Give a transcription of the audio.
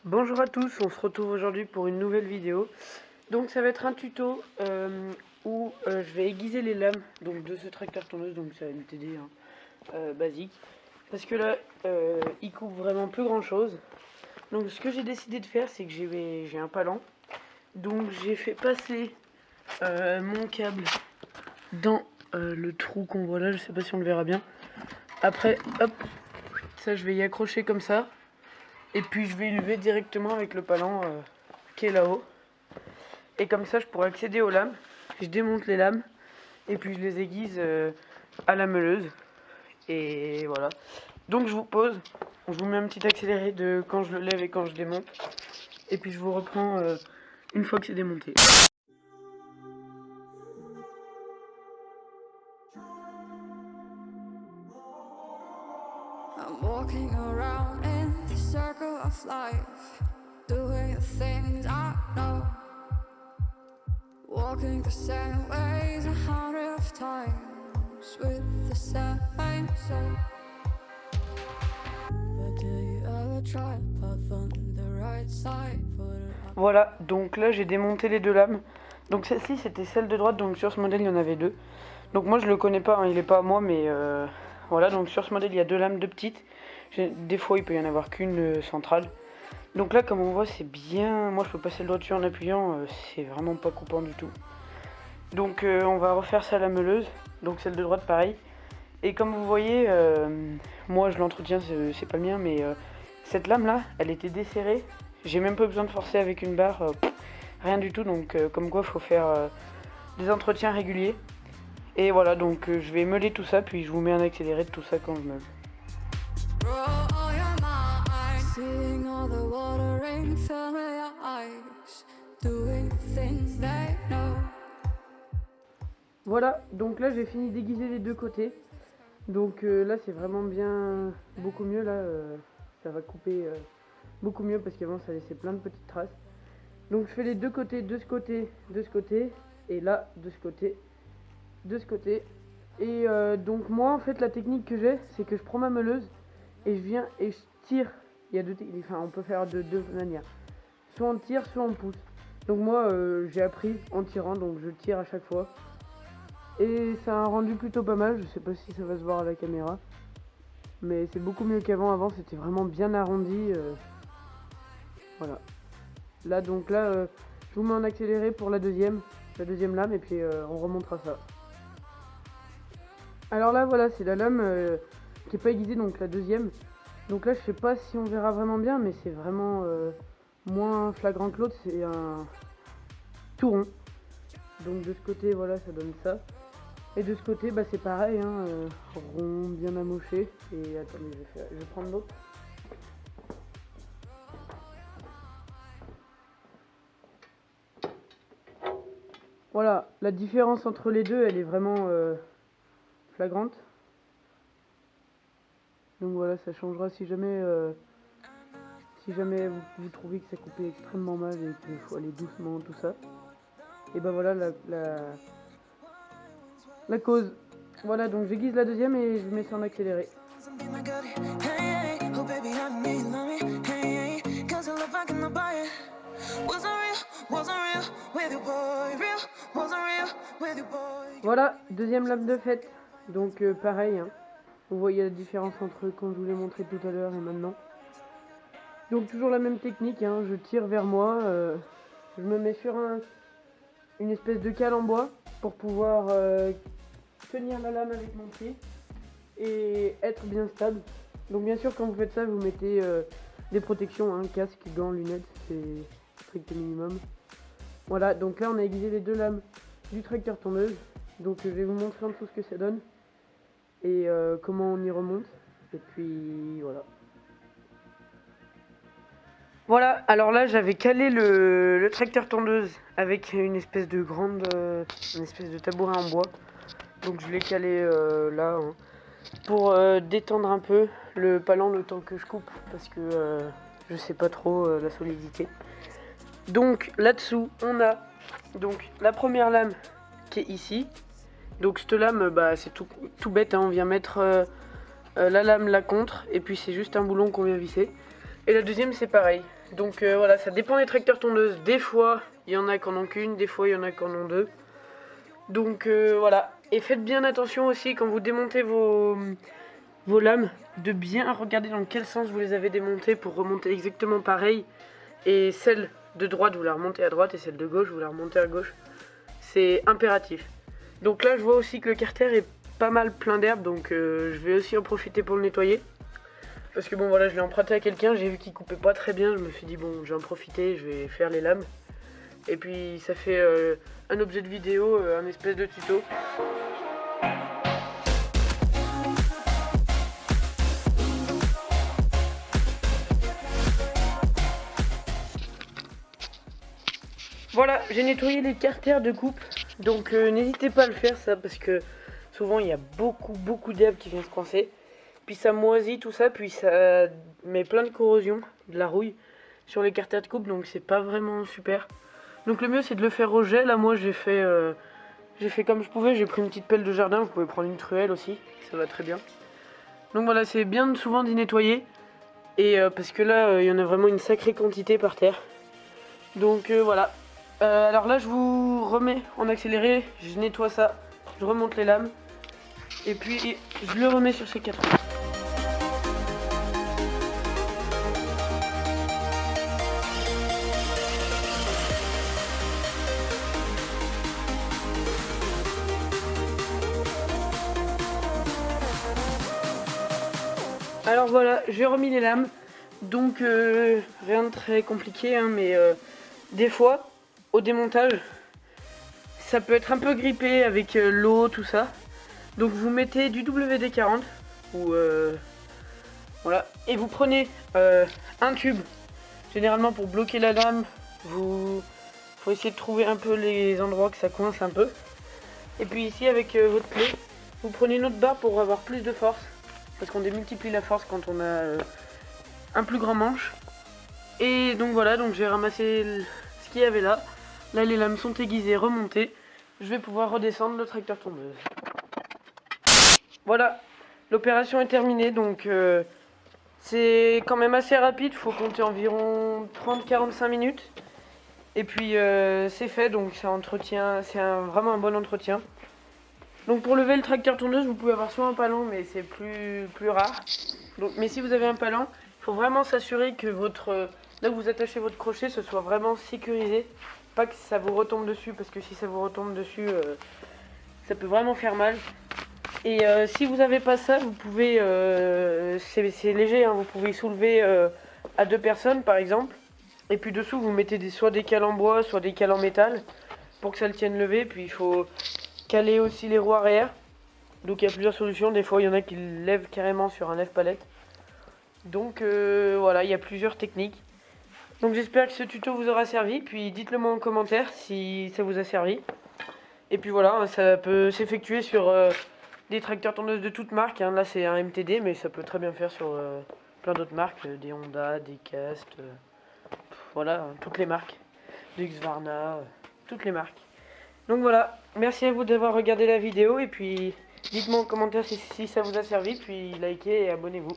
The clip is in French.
Bonjour à tous, on se retrouve aujourd'hui pour une nouvelle vidéo. Donc ça va être un tuto où je vais aiguiser les lames donc, de ce tracteur tondeuse, donc c'est un TD basique. Parce que là, il coupe vraiment plus grand chose. Donc ce que j'ai décidé de faire, c'est que j'ai un palan. Donc j'ai fait passer mon câble dans le trou qu'on voit là, je sais pas si on le verra bien. Après, hop, ça je vais y accrocher comme ça. Et puis je vais lever directement avec le palan qui est là-haut. Et comme ça je pourrai accéder aux lames. Je démonte les lames et puis je les aiguise à la meuleuse. Et voilà. Donc je vous pose. Je vous mets un petit accéléré de quand je le lève et quand je démonte. Et puis je vous reprends une fois que c'est démonté. I'm walking around in the circle of life, doing the things I know, walking the same ways 100 of times with the same soul. But do you ever try path on the right side? Voilà, donc là j'ai démonté les deux lames. Donc celle-ci c'était celle de droite, donc sur ce modèle il y en avait deux. Donc moi je le connais pas, hein, il est pas à moi, mais voilà, donc sur ce modèle il y a deux lames, deux petites. Des fois il peut y en avoir qu'une centrale. Donc là comme on voit c'est bien, moi je peux passer le doigt dessus en appuyant, c'est vraiment pas coupant du tout. Donc on va refaire ça à la meuleuse, donc celle de droite pareil. Et comme vous voyez, moi je l'entretiens, c'est pas le mien, mais cette lame là, elle était desserrée. J'ai même pas besoin de forcer avec une barre, rien du tout, donc comme quoi il faut faire des entretiens réguliers. Et voilà, donc je vais meuler tout ça, puis je vous mets un accéléré de tout ça quand je meule. Voilà, donc là j'ai fini d'aiguiser les deux côtés. Donc là c'est vraiment bien, beaucoup mieux là, ça va couper beaucoup mieux parce qu'avant ça laissait plein de petites traces. Donc je fais les deux côtés, de ce côté, de ce côté, et là de ce côté, de ce côté. Et donc moi en fait la technique que j'ai, c'est que je prends ma meuleuse et je viens et je tire. Il y a on peut faire de deux manières. Soit on tire, soit on pousse. Donc moi j'ai appris en tirant, donc je tire à chaque fois. Et ça a un rendu plutôt pas mal, je sais pas si ça va se voir à la caméra. Mais c'est beaucoup mieux qu'avant, avant c'était vraiment bien arrondi. Voilà. Là donc là, je vous mets en accéléré pour la deuxième lame et puis on remontera ça. Alors là voilà, c'est la lame qui est pas aiguisée, donc la deuxième. Donc là je sais pas si on verra vraiment bien, mais c'est vraiment moins flagrant que l'autre, c'est un tout rond. Donc de ce côté voilà, ça donne ça. Et de ce côté bah c'est pareil, hein, rond, bien amoché. Et attendez, je vais prendre l'autre. Voilà, la différence entre les deux, elle est vraiment flagrante. Donc voilà, ça changera si jamais vous trouvez que ça coupait extrêmement mal et qu'il faut aller doucement, tout ça. Et ben voilà la cause. Voilà, donc j'aiguise la deuxième et je mets ça en accéléré. Voilà, deuxième lame de fête. Donc pareil, hein. Vous voyez la différence entre quand je vous l'ai montré tout à l'heure et maintenant. Donc toujours la même technique, hein. Je tire vers moi, je me mets sur une espèce de cale en bois pour pouvoir tenir la lame avec mon pied et être bien stable. Donc bien sûr quand vous faites ça, vous mettez des protections, hein, casque, gants, lunettes, c'est strict minimum. Voilà, donc là on a aiguisé les deux lames du tracteur tondeuse. Donc je vais vous montrer en dessous ce que ça donne et comment on y remonte. Et puis voilà. Voilà, alors là j'avais calé le tracteur tondeuse avec une espèce de une espèce de tabouret en bois. Donc je l'ai calé là, hein, pour détendre un peu le palan le temps que je coupe parce que je sais pas trop la solidité. Donc là-dessous on a donc la première lame qui est ici. Donc cette lame bah, c'est tout bête, hein, on vient mettre la lame là contre et puis c'est juste un boulon qu'on vient visser. Et la deuxième c'est pareil, Donc voilà, ça dépend des tracteurs tondeuses. Des fois, il y en a qui en ont qu'une, des fois, il y en a qui en ont deux. Donc voilà. Et faites bien attention aussi quand vous démontez vos lames, de bien regarder dans quel sens vous les avez démontées pour remonter exactement pareil. Et celle de droite, vous la remontez à droite, et celle de gauche, vous la remontez à gauche. C'est impératif. Donc là, je vois aussi que le carter est pas mal plein d'herbe, donc je vais aussi en profiter pour le nettoyer. Parce que bon voilà, je l'ai emprunté à quelqu'un, j'ai vu qu'il coupait pas très bien, je me suis dit bon, je vais en profiter, je vais faire les lames. Et puis ça fait un objet de vidéo, un espèce de tuto. Voilà, j'ai nettoyé les carters de coupe, donc n'hésitez pas à le faire ça, parce que souvent il y a beaucoup d'herbe qui vient se coincer. Puis ça moisit tout ça, puis ça met plein de corrosion, de la rouille sur les carters de coupe, donc c'est pas vraiment super. Donc le mieux c'est de le faire au gel. Là moi j'ai fait comme je pouvais, j'ai pris une petite pelle de jardin, vous pouvez prendre une truelle aussi, ça va très bien. Donc voilà, c'est bien souvent d'y nettoyer, et parce que là il y en a vraiment une sacrée quantité par terre. Donc voilà. Alors là je vous remets en accéléré, je nettoie ça, je remonte les lames, et puis je le remets sur ces 4 roues. Alors voilà, j'ai remis les lames, donc rien de très compliqué, hein, mais des fois, au démontage, ça peut être un peu grippé avec l'eau, tout ça. Donc vous mettez du WD-40, ou voilà, et vous prenez un tube, généralement pour bloquer la lame, faut essayer de trouver un peu les endroits que ça coince un peu. Et puis ici avec votre clé, vous prenez une autre barre pour avoir plus de force. Parce qu'on démultiplie la force quand on a un plus grand manche. Et donc voilà, donc j'ai ramassé ce qu'il y avait là. Là les lames sont aiguisées, remontées. Je vais pouvoir redescendre le tracteur tondeuse. Voilà, l'opération est terminée, donc c'est quand même assez rapide. Il faut compter environ 30-45 minutes. Et puis c'est fait, donc c'est vraiment un bon entretien. Donc pour lever le tracteur tondeuse, vous pouvez avoir soit un palan, mais c'est plus rare. Donc, mais si vous avez un palan, il faut vraiment s'assurer que là où vous attachez votre crochet, ce soit vraiment sécurisé. Pas que ça vous retombe dessus, parce que si ça vous retombe dessus, ça peut vraiment faire mal. Et si vous n'avez pas ça, vous pouvez, c'est léger, hein, vous pouvez soulever à 2 personnes par exemple. Et puis dessous, vous mettez soit des cales en bois, soit des cales en métal, pour que ça le tienne levé. Puis il faut caler aussi les roues arrière. Donc il y a plusieurs solutions. Des fois il y en a qui le lèvent carrément sur un lève-palette. Donc voilà, il y a plusieurs techniques. Donc j'espère que ce tuto vous aura servi. Puis dites-le moi en commentaire si ça vous a servi. Et puis voilà, ça peut s'effectuer sur des tracteurs tondeuses de toutes marques. Hein. Là c'est un MTD, mais ça peut très bien faire sur plein d'autres marques. Des Honda, des Cast, voilà, toutes les marques. Des Husqvarna, toutes les marques. Donc voilà, merci à vous d'avoir regardé la vidéo et puis dites-moi en commentaire si ça vous a servi, puis likez et abonnez-vous.